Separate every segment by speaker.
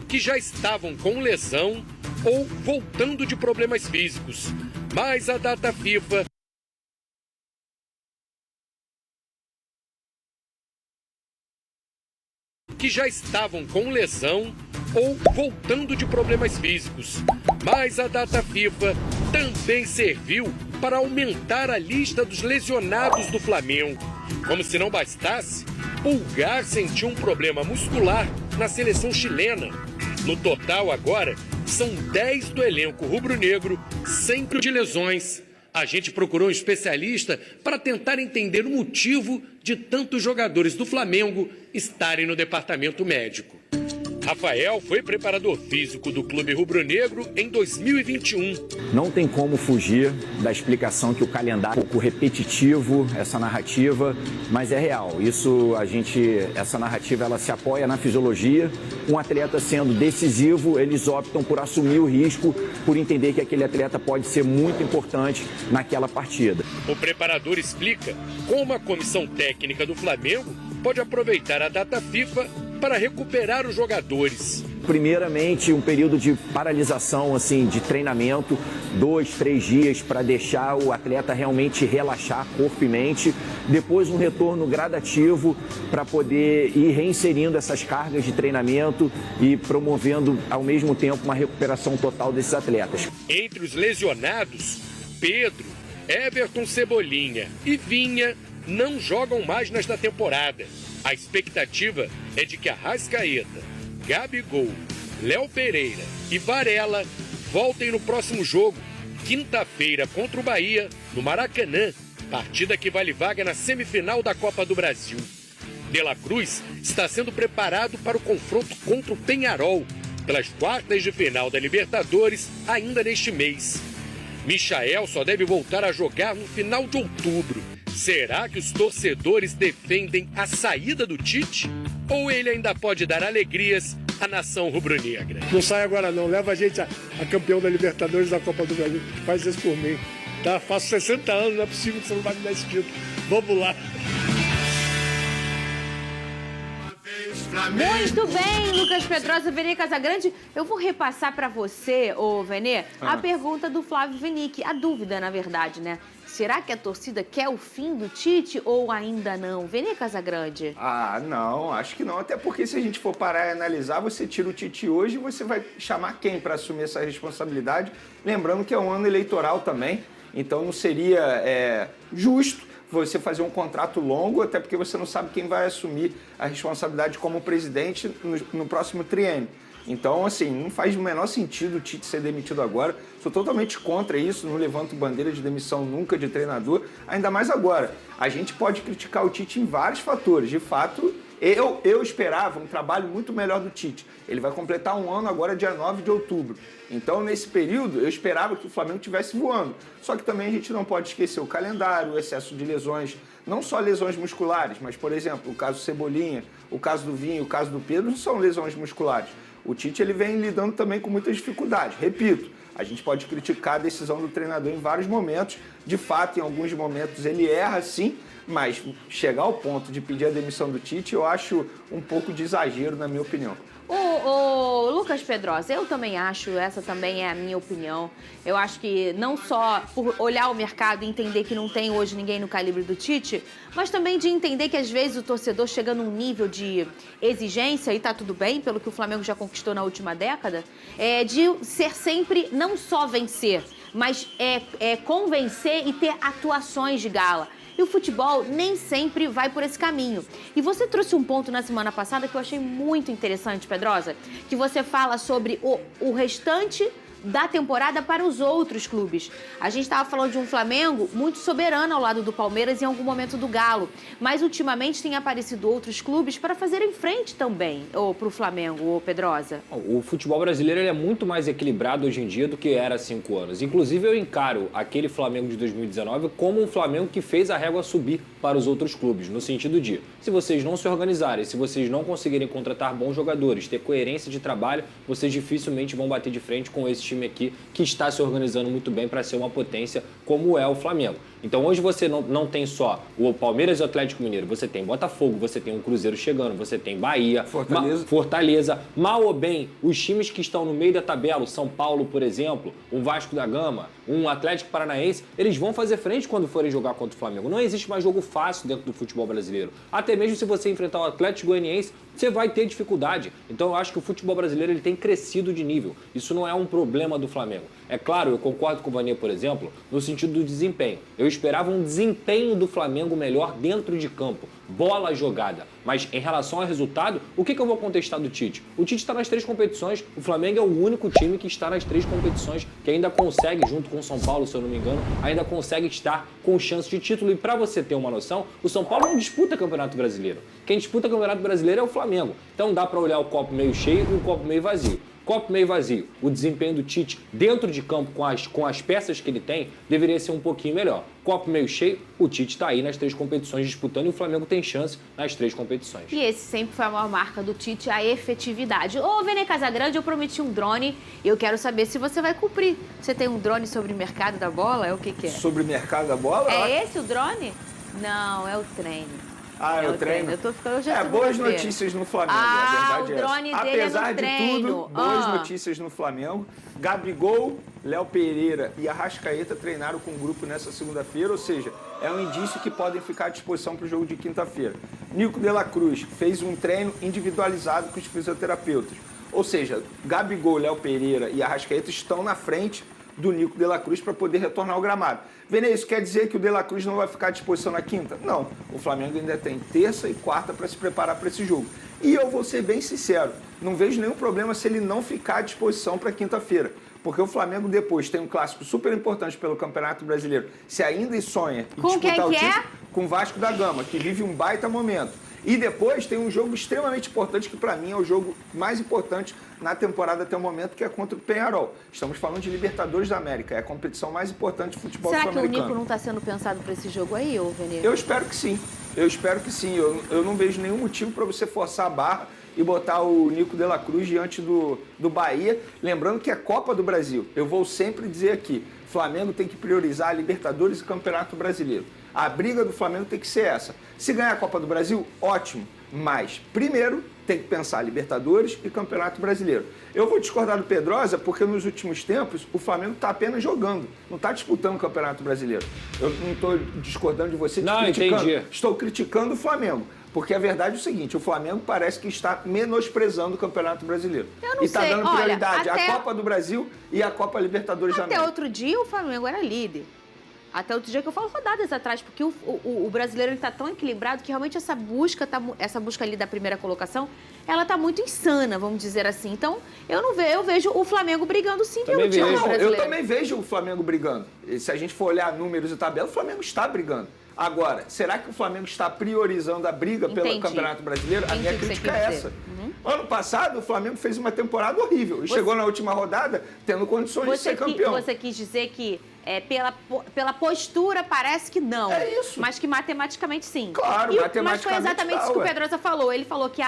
Speaker 1: que já estavam com lesão ou voltando de problemas físicos. Mas a data FIFA que já estavam com lesão ou voltando de problemas físicos. Mas a data FIFA também serviu para aumentar a lista dos lesionados do Flamengo. Como se não bastasse, Pulgar sentiu um problema muscular na seleção chilena. No total, agora, são 10 do elenco rubro-negro, sempre de lesões. A gente procurou um especialista para tentar entender o motivo de tantos jogadores do Flamengo estarem no departamento médico. Rafael foi preparador físico do clube rubro-negro em 2021.
Speaker 2: Não tem como fugir da explicação que o calendário é um pouco repetitivo, essa narrativa, mas é real. Essa narrativa ela se apoia na fisiologia. Um atleta sendo decisivo, eles optam por assumir o risco, por entender que aquele atleta pode ser muito importante naquela partida.
Speaker 1: O preparador explica como a comissão técnica do Flamengo pode aproveitar a data FIFA para recuperar os jogadores.
Speaker 2: Primeiramente, um período de paralisação de treinamento, 2, 3 dias para deixar o atleta realmente relaxar corpo e mente. Depois um retorno gradativo para poder ir reinserindo essas cargas de treinamento e promovendo ao mesmo tempo uma recuperação total desses atletas.
Speaker 1: Entre os lesionados, Pedro, Everton Cebolinha e Vinha não jogam mais nesta temporada. A expectativa é de que Arrascaeta, Gabigol, Léo Pereira e Varela voltem no próximo jogo, quinta-feira contra o Bahia, no Maracanã, partida que vale vaga na semifinal da Copa do Brasil. De La Cruz está sendo preparado para o confronto contra o Peñarol, pelas quartas de final da Libertadores, ainda neste mês. Michael só deve voltar a jogar no final de outubro. Será que os torcedores defendem a saída do Tite? Ou ele ainda pode dar alegrias à nação rubro-negra?
Speaker 3: Não sai agora não, leva a gente a campeão da Libertadores da Copa do Brasil. Faz isso por mim. Tá? Faço 60 anos, não é possível que você não vai me dar esse título. Vamos lá.
Speaker 4: Muito bem, Lucas Pedrosa, Vene Casagrande. Eu vou repassar para você, Vene, a pergunta do Flávio Venick. A dúvida, na verdade, né? Será que a torcida quer o fim do Tite ou ainda não? Vene Casagrande?
Speaker 5: Ah, não, acho que não. Até porque se a gente for parar e analisar, você tira o Tite hoje e você vai chamar quem para assumir essa responsabilidade? Lembrando que é um ano eleitoral também, então não seria justo você fazer um contrato longo, até porque você não sabe quem vai assumir a responsabilidade como presidente no próximo triênio. Então, assim, não faz o menor sentido o Tite ser demitido agora. Sou totalmente contra isso, não levanto bandeira de demissão nunca de treinador, ainda mais agora. A gente pode criticar o Tite em vários fatores. De fato, eu esperava um trabalho muito melhor do Tite. Ele vai completar um ano agora, dia 9 de outubro. Então, nesse período, eu esperava que o Flamengo estivesse voando. Só que também a gente não pode esquecer o calendário, o excesso de lesões, não só lesões musculares, mas, por exemplo, o caso Cebolinha, o caso do Vinho, o caso do Pedro, não são lesões musculares. O Tite ele vem lidando também com muitas dificuldades. Repito, a gente pode criticar a decisão do treinador em vários momentos. De fato, em alguns momentos ele erra sim, mas chegar ao ponto de pedir a demissão do Tite eu acho um pouco de exagero, na minha opinião.
Speaker 4: O Lucas Pedrosa, eu também acho, essa também é a minha opinião. Eu acho que não só por olhar o mercado e entender que não tem hoje ninguém no calibre do Tite, mas também de entender que às vezes o torcedor chega num nível de exigência, e tá tudo bem, pelo que o Flamengo já conquistou na última década, de ser sempre não só vencer, mas convencer e ter atuações de gala. E o futebol nem sempre vai por esse caminho. E você trouxe um ponto na semana passada que eu achei muito interessante, Pedrosa, que você fala sobre o restante da temporada para os outros clubes. A gente estava falando de um Flamengo muito soberano ao lado do Palmeiras e em algum momento do Galo, mas ultimamente tem aparecido outros clubes para fazerem frente também para o Flamengo, Pedrosa.
Speaker 6: O futebol brasileiro ele é muito mais equilibrado hoje em dia do que era há 5 anos. Inclusive eu encaro aquele Flamengo de 2019 como um Flamengo que fez a régua subir para os outros clubes, no sentido de, se vocês não se organizarem, se vocês não conseguirem contratar bons jogadores, ter coerência de trabalho, vocês dificilmente vão bater de frente com esse time aqui que está se organizando muito bem para ser uma potência como é o Flamengo. Então hoje você não tem só o Palmeiras e o Atlético Mineiro, você tem Botafogo, você tem o Cruzeiro chegando, você tem Bahia, Fortaleza. Mal ou bem, os times que estão no meio da tabela, o São Paulo, por exemplo, um Vasco da Gama, um Atlético Paranaense, eles vão fazer frente quando forem jogar contra o Flamengo. Não existe mais jogo fácil dentro do futebol brasileiro. Até mesmo se você enfrentar o Atlético Goianiense, você vai ter dificuldade. Então eu acho que o futebol brasileiro ele tem crescido de nível. Isso não é um problema do Flamengo. É claro, eu concordo com o Vanê, por exemplo, no sentido do desempenho. Eu esperava um desempenho do Flamengo melhor dentro de campo. Bola jogada. Mas em relação ao resultado, o que eu vou contestar do Tite? O Tite está nas 3 competições. O Flamengo é o único time que está nas 3 competições, que ainda consegue, junto com o São Paulo, se eu não me engano, ainda consegue estar com chance de título. E para você ter uma noção, o São Paulo não disputa Campeonato Brasileiro. Quem disputa Campeonato Brasileiro é o Flamengo. Então dá para olhar o copo meio cheio e o copo meio vazio. Copo meio vazio, o desempenho do Tite dentro de campo com as peças que ele tem deveria ser um pouquinho melhor. Copo meio cheio, o Tite está aí nas 3 competições disputando e o Flamengo tem chance nas 3 competições.
Speaker 4: E esse sempre foi a maior marca do Tite, a efetividade. Ô, Vene Casagrande, eu prometi um drone e eu quero saber se você vai cumprir. Você tem um drone sobre o mercado da bola? É o que é?
Speaker 5: Sobre o mercado da bola?
Speaker 4: É esse o drone? Não, é o treino.
Speaker 5: É o treino.
Speaker 4: Eu tô ficando já
Speaker 5: boas notícias no Flamengo, a verdade
Speaker 4: o drone
Speaker 5: é essa.
Speaker 4: dele
Speaker 5: Apesar
Speaker 4: é no
Speaker 5: de
Speaker 4: treino.
Speaker 5: tudo, boas notícias no Flamengo. Gabigol, Léo Pereira e Arrascaeta treinaram com o grupo nessa segunda-feira, ou seja, é um indício que podem ficar à disposição para o jogo de quinta-feira. Nico de la Cruz fez um treino individualizado com os fisioterapeutas. Ou seja, Gabigol, Léo Pereira e Arrascaeta estão na frente do Nico de la Cruz para poder retornar ao gramado. Vene, isso quer dizer que o de la Cruz não vai ficar à disposição na quinta? Não. O Flamengo ainda tem terça e quarta para se preparar para esse jogo. E eu vou ser bem sincero, não vejo nenhum problema se ele não ficar à disposição para quinta-feira. Porque o Flamengo depois tem um clássico super importante pelo Campeonato Brasileiro. Se ainda sonha em disputar o título com o Vasco da Gama, que vive um baita momento. E depois tem um jogo extremamente importante, que para mim é o jogo mais importante na temporada até o momento, que é contra o Peñarol. Estamos falando de Libertadores da América, é a competição mais importante de futebol sul-americano.
Speaker 4: Será que o Nico não está sendo pensado para esse jogo aí, ô Vene?
Speaker 5: Eu espero que sim. Eu não vejo nenhum motivo para você forçar a barra e botar o Nico de la Cruz diante do Bahia. Lembrando que é Copa do Brasil. Eu vou sempre dizer aqui, Flamengo tem que priorizar a Libertadores e Campeonato Brasileiro. A briga do Flamengo tem que ser essa. Se ganhar a Copa do Brasil, ótimo. Mas, primeiro, tem que pensar Libertadores e Campeonato Brasileiro. Eu vou discordar do Pedrosa porque nos últimos tempos o Flamengo está apenas jogando, não está disputando o Campeonato Brasileiro. Eu não estou discordando de você,
Speaker 6: entendi.
Speaker 5: Estou criticando o Flamengo. Porque a verdade é o seguinte, o Flamengo parece que está menosprezando o Campeonato Brasileiro.
Speaker 4: Eu não
Speaker 5: e está dando prioridade
Speaker 4: à
Speaker 5: Copa do Brasil e à Copa Libertadores da América.
Speaker 4: Até outro dia o Flamengo era líder. Até outro dia que eu falo rodadas atrás, porque o brasileiro está tão equilibrado que realmente essa busca ali da primeira colocação, ela está muito insana, vamos dizer assim. Então, eu vejo o Flamengo brigando sim pelo título brasileiro.
Speaker 5: Eu também vejo o Flamengo brigando. E se a gente for olhar números e tabela, o Flamengo está brigando. Agora, será que o Flamengo está priorizando a briga pelo Campeonato Brasileiro? A minha crítica é essa. Ano passado, o Flamengo fez uma temporada horrível e chegou na última rodada tendo condições de ser campeão.
Speaker 4: Você quis dizer que pela postura parece que não.
Speaker 5: É isso.
Speaker 4: Mas que matematicamente sim.
Speaker 5: Claro, matematicamente
Speaker 4: mas foi exatamente isso que o Pedrosa falou. Ele falou que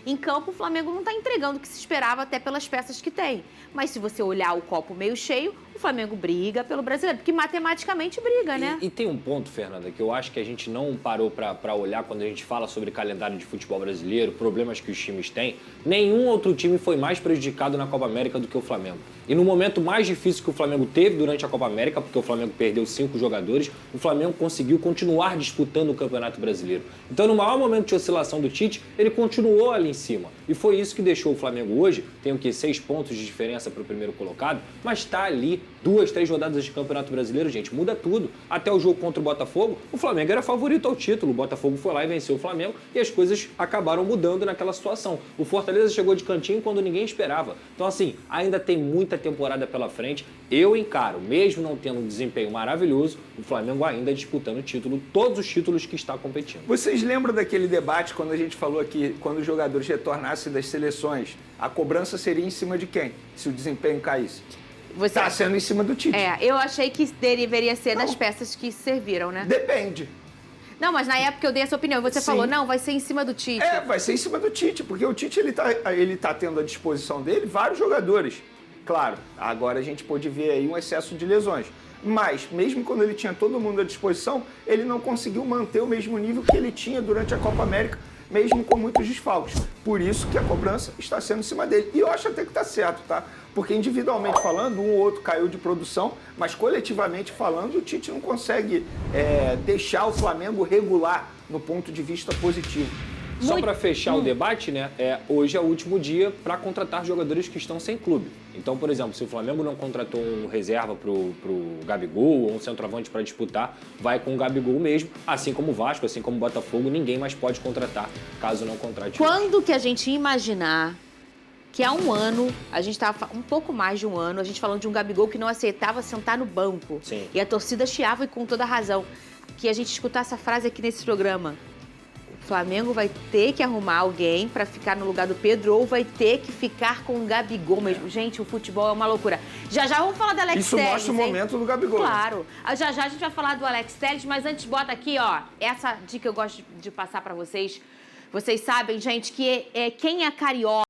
Speaker 4: em campo o Flamengo não está entregando o que se esperava até pelas peças que tem. Mas se você olhar o copo meio cheio, o Flamengo briga pelo brasileiro, porque matematicamente briga, né?
Speaker 6: E tem um ponto, Fernanda, que eu acho que a gente não parou para olhar quando a gente fala sobre calendário de futebol brasileiro, problemas que os times têm. Nenhum outro time foi mais prejudicado na Copa América do que o Flamengo. E no momento mais difícil que o Flamengo teve durante a Copa América, porque o Flamengo perdeu 5 jogadores, o Flamengo conseguiu continuar disputando o Campeonato Brasileiro. Então, no maior momento de oscilação do Tite, ele continuou ali em cima. E foi isso que deixou o Flamengo hoje, tem o quê? 6 pontos de diferença para o primeiro colocado, mas está ali 2, 3 rodadas de Campeonato Brasileiro, gente, muda tudo. Até o jogo contra o Botafogo, o Flamengo era favorito ao título, o Botafogo foi lá e venceu o Flamengo e as coisas acabaram mudando naquela situação. O Fortaleza chegou de cantinho quando ninguém esperava. Então, assim, ainda tem muita temporada pela frente. Eu encaro, mesmo não tendo um desempenho maravilhoso, o Flamengo ainda disputando o título, todos os títulos que está competindo.
Speaker 5: Vocês lembram daquele debate quando a gente falou aqui, quando os jogadores retornassem das seleções, a cobrança seria em cima de quem, se o desempenho caísse? Está sendo em cima do Tite.
Speaker 4: Eu achei que deveria ser das peças que serviram, né?
Speaker 5: Depende.
Speaker 4: Não, mas na época eu dei essa opinião. Você falou, não, vai ser em cima do Tite.
Speaker 5: Vai ser em cima do Tite, porque o Tite ele tá tendo à disposição dele vários jogadores. Claro, agora a gente pôde ver aí um excesso de lesões. Mas, mesmo quando ele tinha todo mundo à disposição, ele não conseguiu manter o mesmo nível que ele tinha durante a Copa América, mesmo com muitos desfalques. Por isso que a cobrança está sendo em cima dele. E eu acho até que está certo, tá? Porque individualmente falando, um ou outro caiu de produção, mas coletivamente falando, o Tite não consegue deixar o Flamengo regular no ponto de vista positivo.
Speaker 6: Só para fechar o debate, né? Hoje é o último dia para contratar jogadores que estão sem clube. Então, por exemplo, se o Flamengo não contratou um reserva pro Gabigol ou um centroavante para disputar, vai com o Gabigol mesmo, assim como o Vasco, assim como o Botafogo, ninguém mais pode contratar, caso não contrate.
Speaker 4: Quando que a gente ia imaginar que há um ano, a gente estava um pouco mais de um ano, a gente falando de um Gabigol que não aceitava sentar no banco.
Speaker 6: Sim.
Speaker 4: E a torcida chiava e com toda razão. Que a gente escutar essa frase aqui nesse programa. O Flamengo vai ter que arrumar alguém para ficar no lugar do Pedro ou vai ter que ficar com o Gabigol mesmo. Gente, o futebol é uma loucura. Já vamos falar do Alex Telles.
Speaker 5: Isso mostra o momento do Gabigol.
Speaker 4: Claro. Já a gente vai falar do Alex Telles, mas antes bota aqui, ó, essa dica eu gosto de passar para vocês. Vocês sabem, gente, que quem é carioca